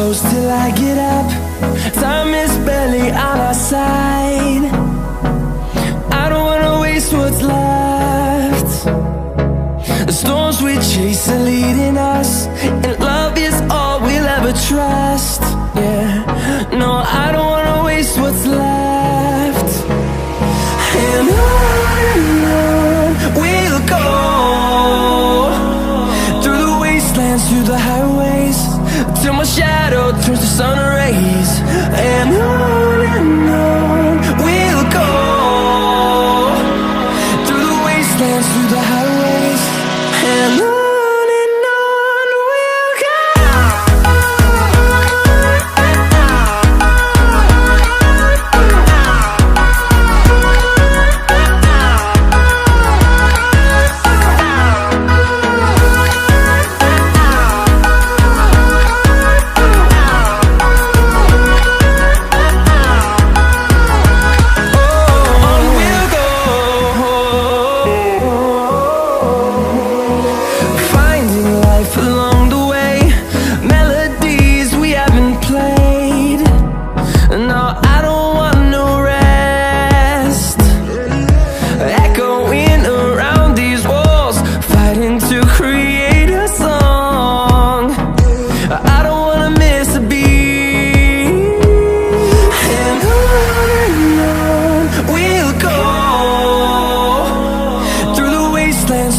close till I get up. Time is barely on our side. I don't wanna waste what's left. The storms we chase are leading us, and love is all we'll ever trust. Yeah, no, I don't wanna waste what's left. And on we'll go, through the wastelands, through the highways, till my shadow turns to sun rays. And on we'll go, through the wastelands, through the highways, and on we'll go.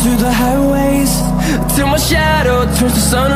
Through the highways, till my shadow turns to sun